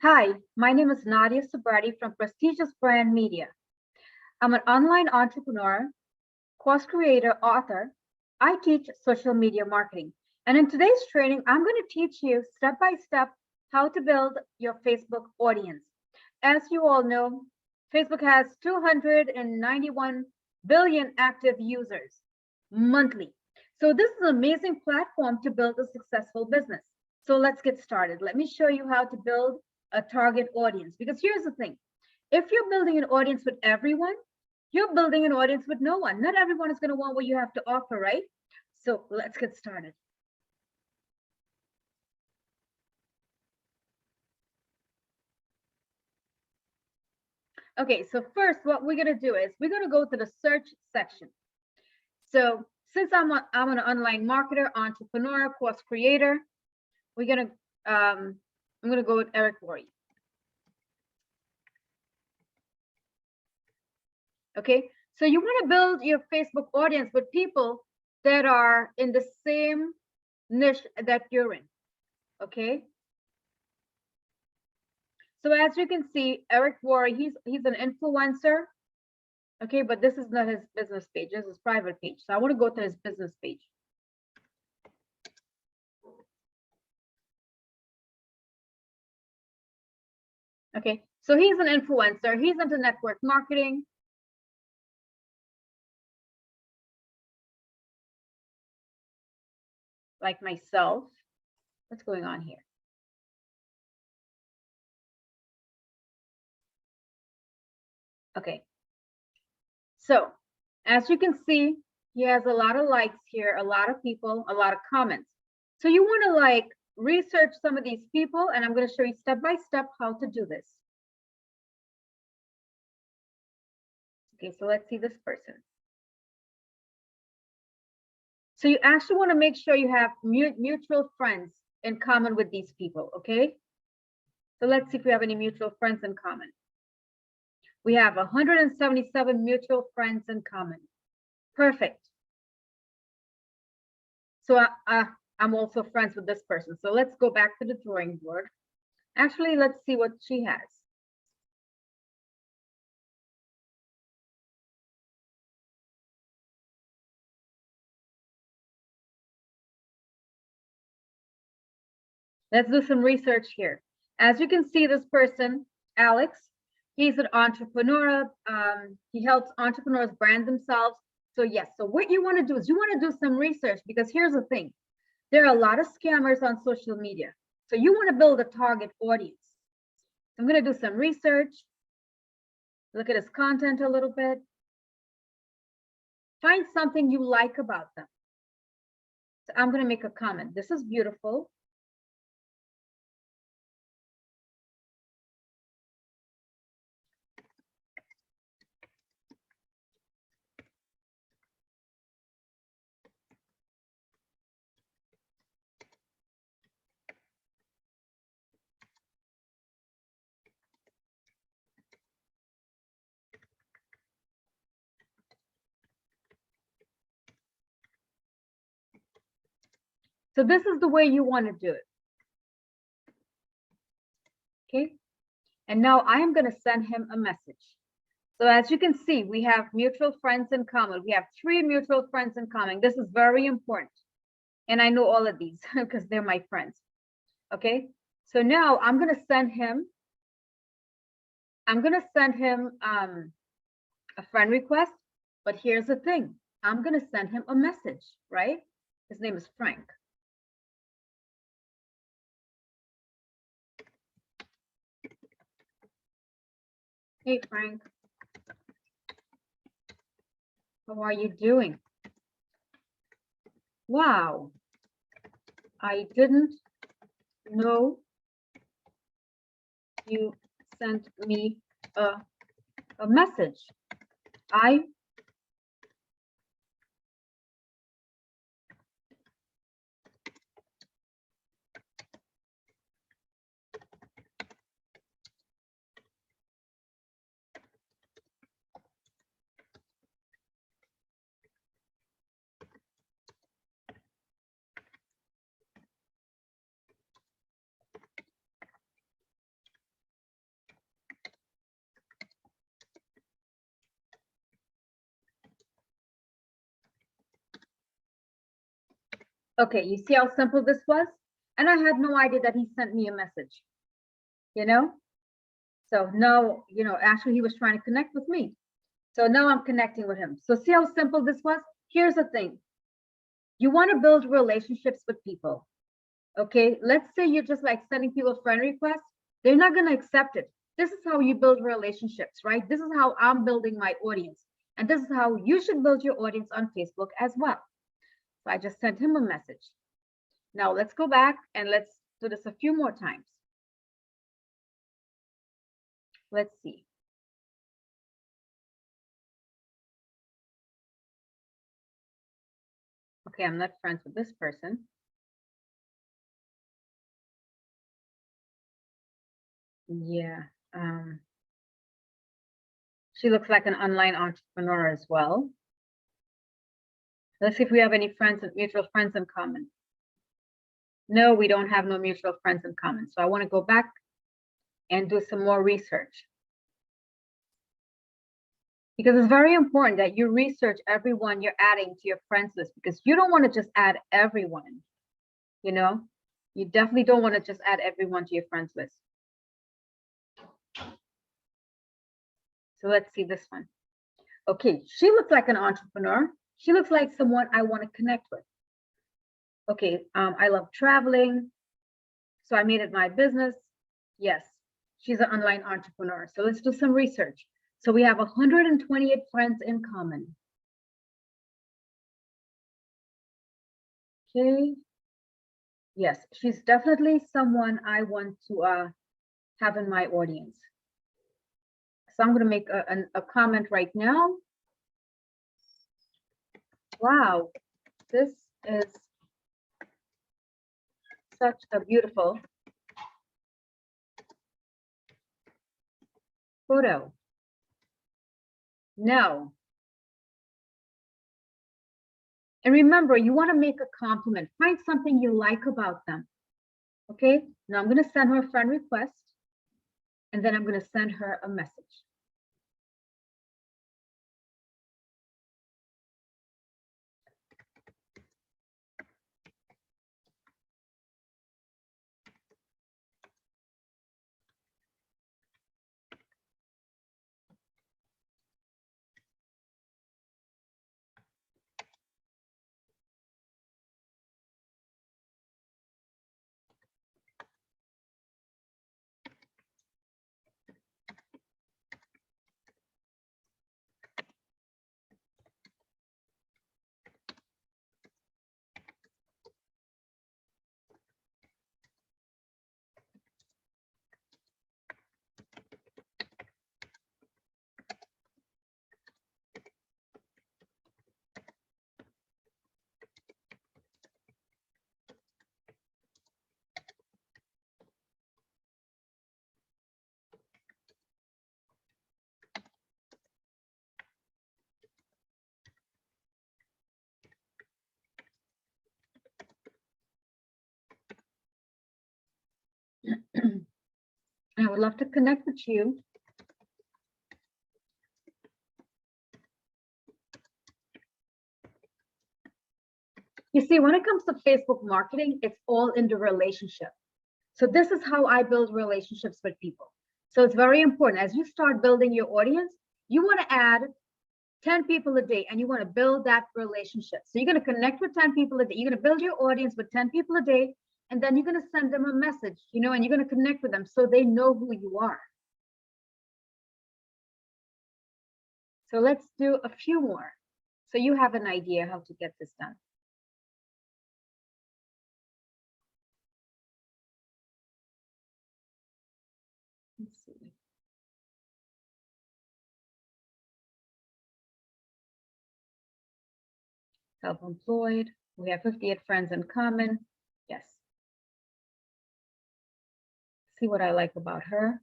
Hi, my name is Nadia Subrati from Prestigious Brand Media. I'm an online entrepreneur, course creator, author. I teach social media marketing. And in today's training, I'm going to teach you step by step how to build your Facebook audience. As you all know, Facebook has 291 billion active users monthly. So this is an amazing platform to build a successful business. So let's get started. Let me show you how to build a target audience. Because here's the thing, if you're building an audience with everyone, you're building an audience with no one. Not everyone is going to want what you have to offer, right? So let's get started. Okay, so first what we're going to do is we're going to go to the search section. So since I'm an online marketer, entrepreneur, course creator, I'm going to go with Eric Worre. Okay, so you want to build your Facebook audience with people that are in the same niche that you're in. Okay, so as you can see, Eric Worre, he's an influencer. Okay, but this is not his business page, this is his private page. So I want to go to his business page. Okay, so he's an influencer, he's into network marketing. Like myself. What's going on here? Okay, so as you can see, he has a lot of likes here, a lot of people, a lot of comments. So you want to like research some of these people, and I'm going to show you step by step how to do this. Okay, so let's see this person. So you actually want to make sure you have mutual friends in common with these people, okay? So let's see if we have any mutual friends in common. We have 177 mutual friends in common. Perfect. So I'm also friends with this person. So let's go back to the drawing board. Actually, let's see what she has. Let's do some research here. As you can see, this person, Alex, he's an entrepreneur. He helps entrepreneurs brand themselves. So yes, so what you want to do is you want to do some research, because here's the thing. There are a lot of scammers on social media. So you want to build a target audience. I'm going to do some research, look at his content a little bit, find something you like about them. So I'm going to make a comment. This is beautiful. So this is the way you want to do it. Okay. And now I am going to send him a message. So as you can see, we have mutual friends in common. We have 3 mutual friends in common. This is very important. And I know all of these because they're my friends. Okay. So now I'm going to send him a friend request. But here's the thing. I'm going to send him a message, right? His name is Frank. Hey, Frank. How are you doing? Wow. I didn't know you sent me a message. I Okay, you see how simple this was? And I had no idea that he sent me a message, you know? So now, actually he was trying to connect with me. So now I'm connecting with him. So see how simple this was? Here's the thing. You want to build relationships with people. Okay, let's say you're just like sending people friend requests. They're not going to accept it. This is how you build relationships, right? This is how I'm building my audience. And this is how you should build your audience on Facebook as well. So I just sent him a message. Now let's go back and let's do this a few more times. Let's see. Okay, I'm not friends with this person. Yeah. She looks like an online entrepreneur as well. Let's see if we have any friends, mutual friends in common. No, we don't have no mutual friends in common. So I want to go back and do some more research. Because it's very important that you research everyone you're adding to your friends list, because you don't want to just add everyone, You definitely don't want to just add everyone to your friends list. So let's see this one. Okay, she looks like an entrepreneur. She looks like someone I want to connect with. Okay, I love traveling, so I made it my business. Yes, she's an online entrepreneur. So let's do some research. So we have 128 friends in common. Okay. Yes, she's definitely someone I want to have in my audience. So I'm going to make a comment right now. Wow, this is such a beautiful photo. No. And remember, you want to make a compliment. Find something you like about them. Okay, now I'm going to send her a friend request, and then I'm going to send her a message. I would love to connect with you. You see, when it comes to Facebook marketing, it's all in the relationship. So this is how I build relationships with people. So it's very important. As you start building your audience, you want to add 10 people a day and you want to build that relationship. So you're going to connect with 10 people a day. You're going to build your audience with 10 people a day, and then you're going to send them a message, and you're going to connect with them so they know who you are. So let's do a few more so you have an idea how to get this done. Let's see. Self-employed. We have 58 friends in common. Yes. See what I like about her.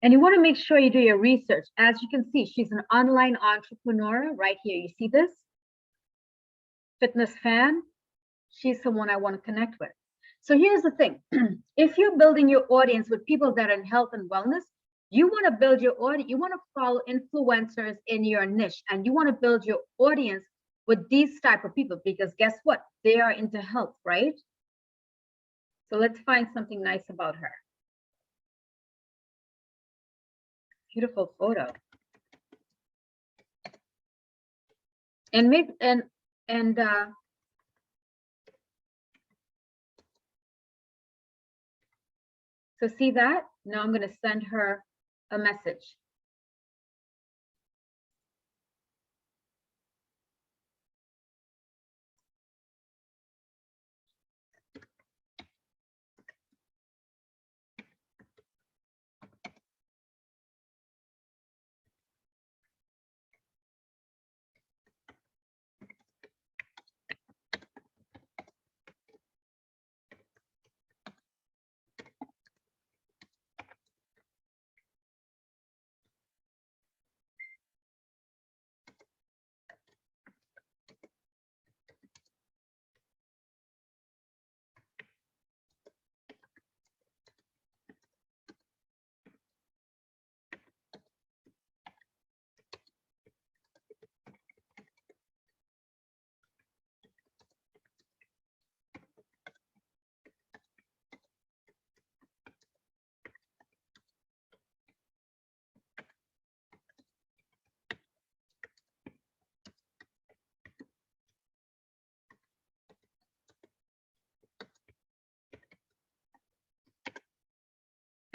And you want to make sure you do your research. As you can see, she's an online entrepreneur right here. You see this? Fitness fan. She's someone I want to connect with. So here's the thing. If you're building your audience with people that are in health and wellness, you want to build your audience. You want to follow influencers in your niche, and you want to build your audience with these type of people because guess what? They are into health, right? So let's find something nice about her. Beautiful photo. And make and so see that? Now I'm going to send her a message.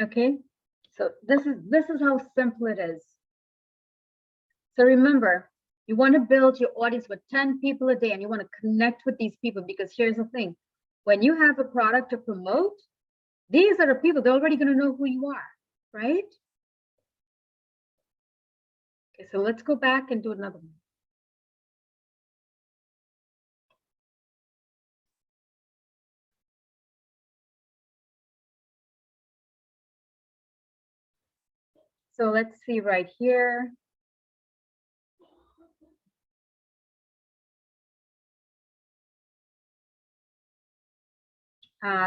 Okay, so this is how simple it is. So remember, you want to build your audience with 10 people a day and you want to connect with these people because here's the thing. When you have a product to promote, these are the people, they're already going to know who you are, right? Okay, so let's go back and do another one. So let's see right here.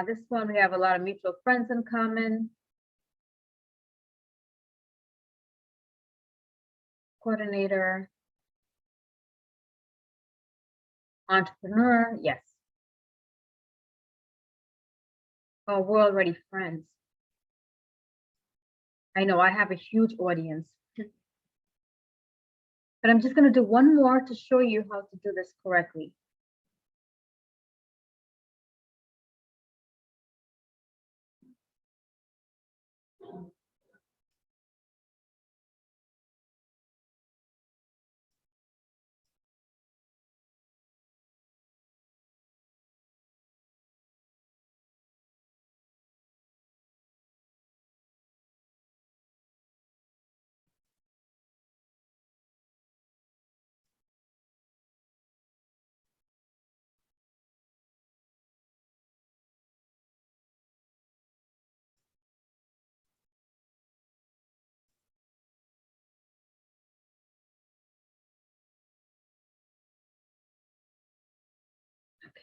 This one, we have a lot of mutual friends in common. Coordinator. Entrepreneur, yes. Oh, we're already friends. I know I have a huge audience. But I'm just going to do one more to show you how to do this correctly.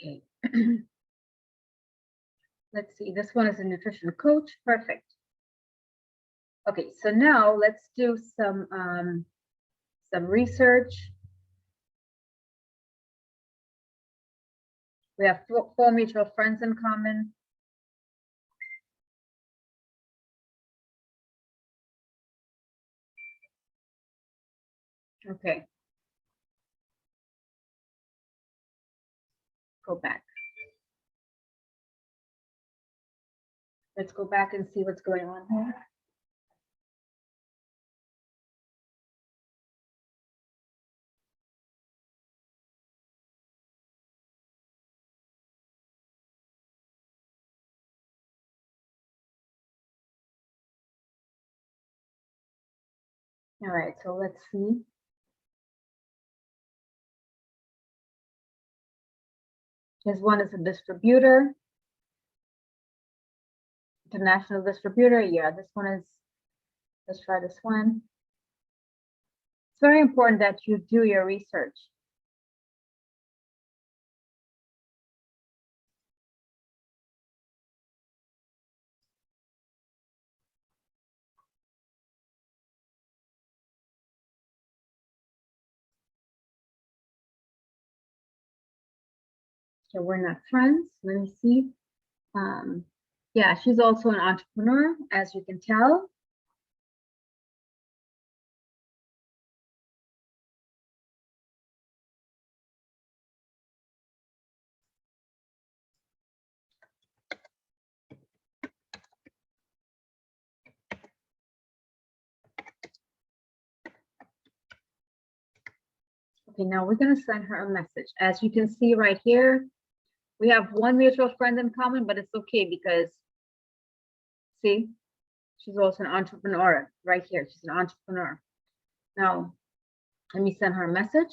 Okay. Let's see, this one is a nutrition coach. Perfect. Okay, so now let's do some research. We have four mutual friends in common. Okay. Go back. Let's go back and see what's going on here. All right, so let's see. This one is a distributor. International distributor. Yeah, this one is, let's try this one. It's very important that you do your research. Okay, we're not friends. Let me see. Yeah, she's also an entrepreneur, as you can tell. Okay, now we're going to send her a message. As you can see right here, we have one mutual friend in common, but it's okay because, see, she's also an entrepreneur right here. She's an entrepreneur. Now, let me send her a message.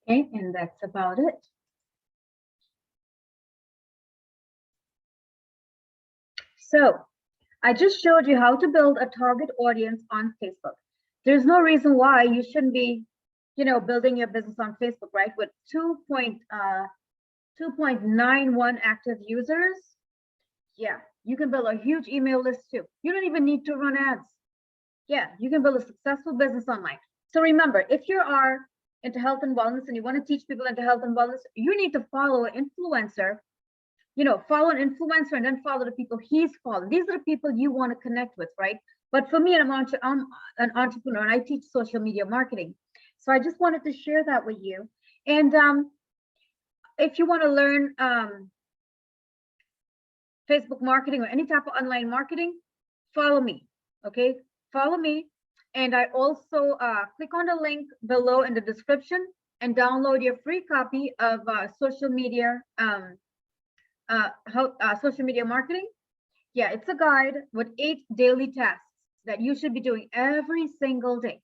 Okay, and that's about it. So I just showed you how to build a target audience on Facebook. There's no reason why you shouldn't be, building your business on Facebook, right? With 2.91 active users. Yeah, you can build a huge email list too. You don't even need to run ads. Yeah, you can build a successful business online. So remember, if you are into health and wellness and you want to teach people into health and wellness, you need to follow an influencer, follow an influencer and then follow the people he's following. These are the people you want to connect with, right? But for me, I'm an entrepreneur and I teach social media marketing. So I just wanted to share that with you. And if you want to learn Facebook marketing or any type of online marketing, follow me, okay? Follow me. And I also click on the link below in the description and download your free copy of social media social media marketing. Yeah, it's a guide with 8 daily tasks that you should be doing every single day.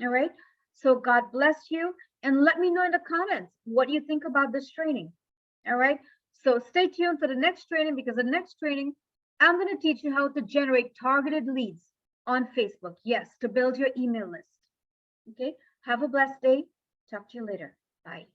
All right. So God bless you. And let me know in the comments what you think about this training. All right. So stay tuned for the next training, because the next training, I'm going to teach you how to generate targeted leads on Facebook. Yes, to build your email list. Okay. Have a blessed day. Talk to you later. Bye.